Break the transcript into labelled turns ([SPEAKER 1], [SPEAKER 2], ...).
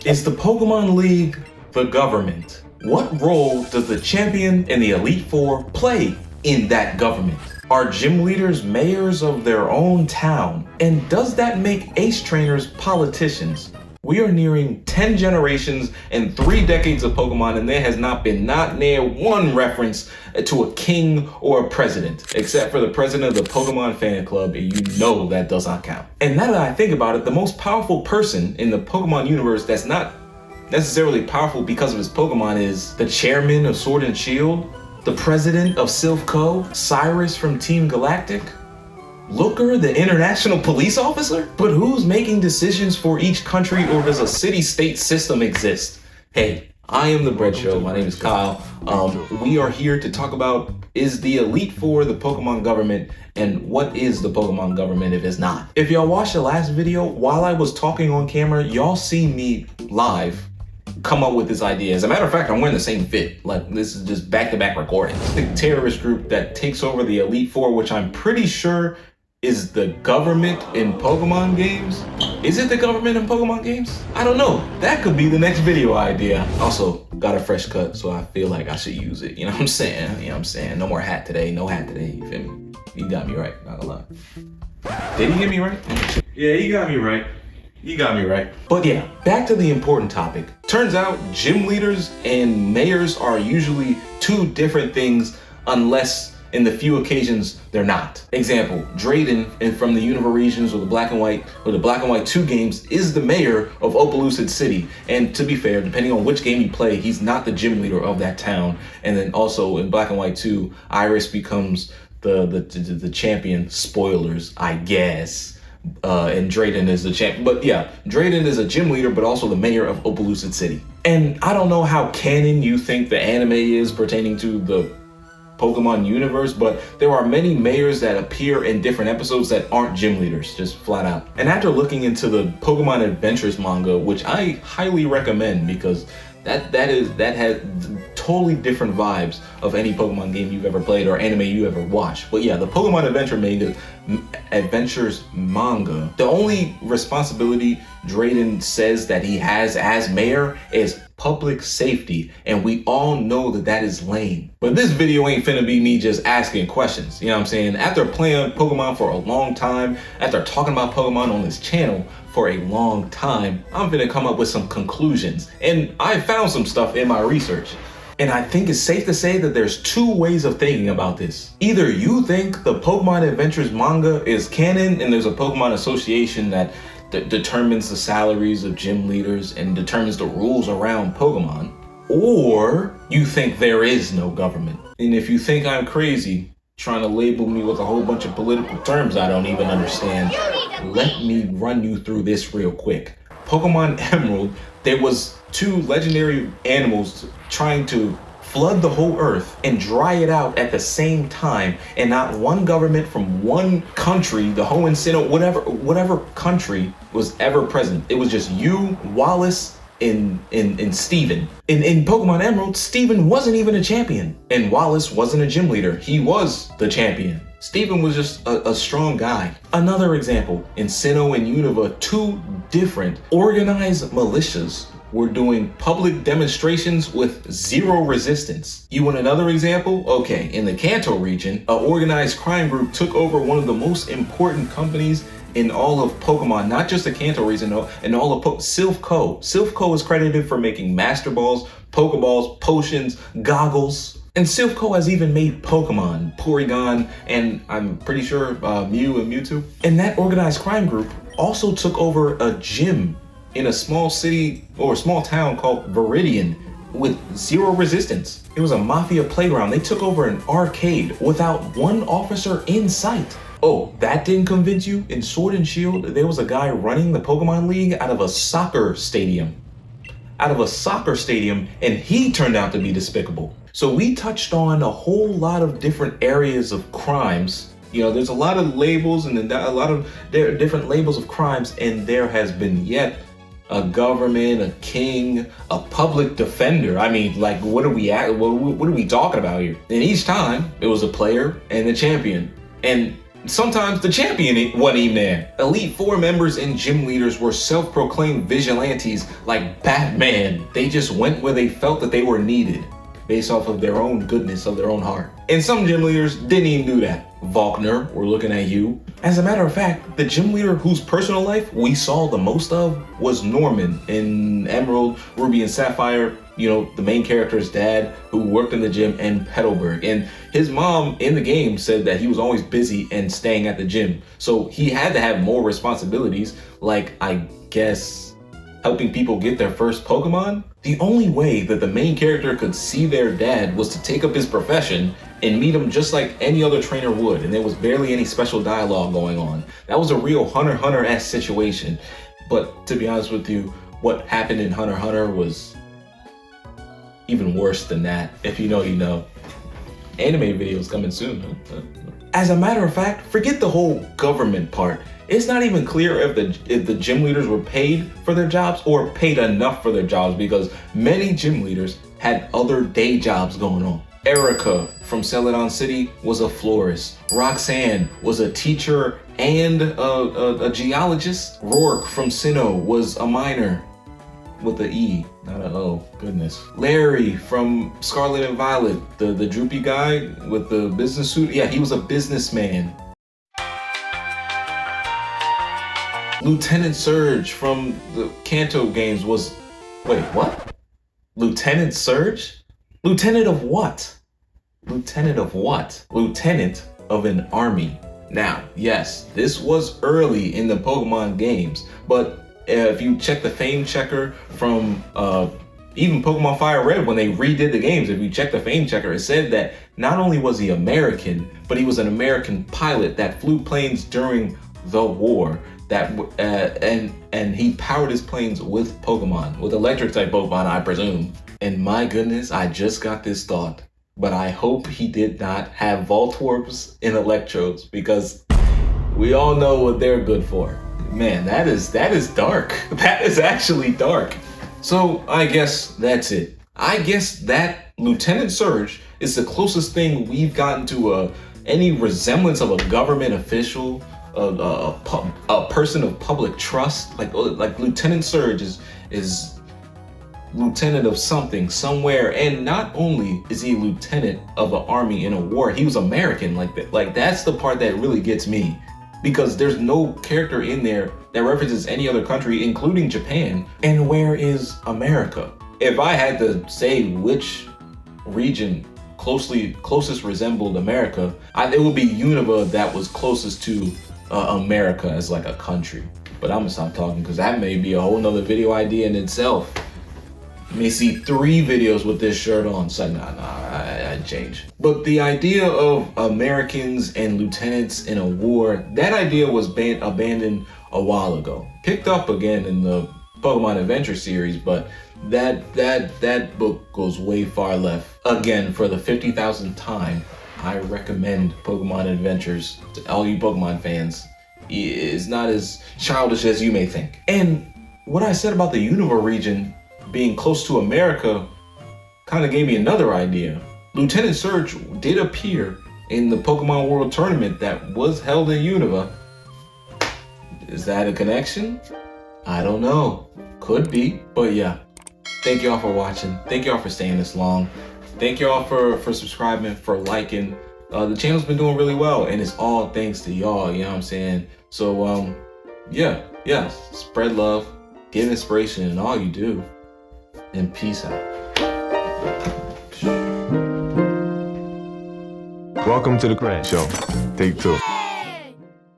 [SPEAKER 1] Is the Pokemon League the government? What role does the champion and the Elite Four play in that government? Are gym leaders mayors of their own town? And does that make ace trainers politicians? We are nearing 10 generations and 3 decades of Pokemon, and there has not been not near one reference to a king or a president, except for the president of the Pokemon fan club, and you know that does not count. And now that I think about it, the most powerful person in the Pokemon universe that's not necessarily powerful because of his Pokemon is the chairman of Sword and Shield, the president of Silph Co., Cyrus from Team Galactic, Looker, the international police officer? But who's making decisions for each country, or does a city-state system exist? Hey, I am The Bread Show. My name is Kyle. We are here to talk about, is the Elite Four the Pokemon government, and what is the Pokemon government if it's not? If y'all watched the last video, while I was talking on camera, y'all see me live come up with this idea. As a matter of fact, I'm wearing the same fit. Like, this is just back-to-back recordings. The terrorist group that takes over the Elite Four, which I'm pretty sure is the government in Pokemon games? Is it the government in Pokemon games? I don't know. That could be the next video idea. Also, got a fresh cut, so I feel like I should use it. You know what I'm saying? You know what I'm saying? No more hat today. No hat today. You feel me? You got me right. Not gonna lie. Did he get me right? Yeah, he got me right. You got me right. But yeah, back to the important topic. Turns out gym leaders and mayors are usually two different things, unless in the few occasions they're not. Example, Drayden from the Unova regions or the Black and White 2 games is the mayor of Opelucid City. And to be fair, depending on which game you play, he's not the gym leader of that town. And then also in Black and White 2, Iris becomes the champion. Spoilers, I guess. And Drayden is the champ. But yeah, Drayden is a gym leader, but also the mayor of Opelucid City. And I don't know how canon you think the anime is pertaining to the Pokemon universe, but there are many mayors that appear in different episodes that aren't gym leaders, just flat out. And after looking into the Pokemon Adventures manga, which I highly recommend because that has totally different vibes of any Pokemon game you've ever played or anime you ever watched. But yeah, the Pokemon Adventures manga, the only responsibility Drayden says that he has as mayor is public safety, and we all know that that is lame. But this video ain't finna be me just asking questions, you know what I'm saying? After playing Pokemon for a long time, after talking about Pokemon on this channel for a long time, I'm finna come up with some conclusions. And I found some stuff in my research. And I think it's safe to say that there's two ways of thinking about this. Either you think the Pokemon Adventures manga is canon and there's a Pokemon association that determines the salaries of gym leaders and determines the rules around Pokemon, or you think there is no government. And if you think I'm crazy, trying to label me with a whole bunch of political terms I don't even understand, let me run you through this real quick. Pokemon Emerald, there was 2 legendary animals trying to flood the whole earth and dry it out at the same time, and not one government from one country, the Hoenn Sinnoh, whatever country was ever present. It was just you, Wallace, and Steven. In Pokemon Emerald, Steven wasn't even a champion, and Wallace wasn't a gym leader. He was the champion. Steven was just a strong guy. Another example, in Sinnoh and Unova, 2 different organized militias were doing public demonstrations with 0 resistance. You want another example? Okay, in the Kanto region, an organized crime group took over one of the most important companies in all of Pokemon, not just the Kanto region, in all of Silph Co. Silph Co is credited for making Master Balls, Pokeballs, potions, goggles. And Silph Co has even made Pokemon, Porygon, and I'm pretty sure Mew and Mewtwo. And that organized crime group also took over a gym in a small city or a small town called Viridian with 0 resistance. It was a mafia playground. They took over an arcade without one officer in sight. Oh, that didn't convince you? In Sword and Shield, there was a guy running the Pokemon League out of a soccer stadium. And he turned out to be despicable. So we touched on a whole lot of different areas of crimes. You know, there's a lot of labels and a lot of different labels of crimes, and there has been yet a government, a king, a public defender. I mean, like, what are we talking about here? And each time it was a player and a champion. And Sometimes the champion wasn't even there. Elite Four members and gym leaders were self-proclaimed vigilantes like Batman. They just went where they felt that they were needed, based off of their own goodness of their own heart. And some gym leaders didn't even do that. Volkner, we're looking at you. As a matter of fact, the gym leader whose personal life we saw the most of was Norman in Emerald, Ruby, and Sapphire. You know, the main character's dad who worked in the gym in Petalburg. And his mom in the game said that he was always busy and staying at the gym. So he had to have more responsibilities, like, I guess, helping people get their first Pokemon. The only way that the main character could see their dad was to take up his profession and meet him just like any other trainer would, and there was barely any special dialogue going on. That was a real Hunter x Hunter-esque situation. But to be honest with you, what happened in Hunter x Hunter was even worse than that. If you know, you know. Anime videos coming soon. As a matter of fact, forget the whole government part. It's not even clear if the gym leaders were paid for their jobs or paid enough for their jobs, because many gym leaders had other day jobs going on. Erica from Celadon City was a florist. Roxanne was a teacher and a geologist. Rourke from Sinnoh was a miner. With the E, not a O, goodness. Larry from Scarlet and Violet, the droopy guy with the business suit, yeah, he was a businessman. Lieutenant Surge from the Kanto games was, wait, what? Lieutenant Surge? Lieutenant of what? Lieutenant of what? Lieutenant of an army. Now, yes, this was early in the Pokemon games, but if you check the fame checker from even Pokemon Fire Red, when they redid the games, if you check the fame checker, it said that not only was he American, but he was an American pilot that flew planes during the war. And he powered his planes with Pokemon, with electric type Pokemon, I presume. And my goodness, I just got this thought, but I hope he did not have Voltorbs and Electrodes, because we all know what they're good for. Man, that is dark. That is actually dark. So I guess that's it. I guess that Lieutenant Surge is the closest thing we've gotten to any resemblance of a government official, a person of public trust. Like Lieutenant Surge is lieutenant of something somewhere, and not only is he lieutenant of an army in a war, he was American. Like that's the part that really gets me. Because there's no character in there that references any other country, including Japan. And where is America? If I had to say which region closest resembled America, it would be Unova that was closest to America as like a country. But I'm gonna stop talking, because that may be a whole nother video idea in itself. You may see 3 videos with this shirt on. So I'd change. But the idea of Americans and lieutenants in a war, that idea was abandoned a while ago. Picked up again in the Pokemon Adventure series, but that book goes way far left. Again, for the 50,000th time, I recommend Pokemon Adventures to all you Pokemon fans. It's not as childish as you may think. And what I said about the Unova region being close to America kind of gave me another idea. Lieutenant Surge did appear in the Pokemon World Tournament that was held in Unova. Is that a connection? I don't know. Could be. But yeah, thank y'all for watching. Thank y'all for staying this long. Thank y'all for subscribing, for liking. The channel's been doing really well, and it's all thanks to y'all, you know what I'm saying? So yeah, spread love, give inspiration in all you do, and peace out.
[SPEAKER 2] Welcome to the Grant Show. Take 2.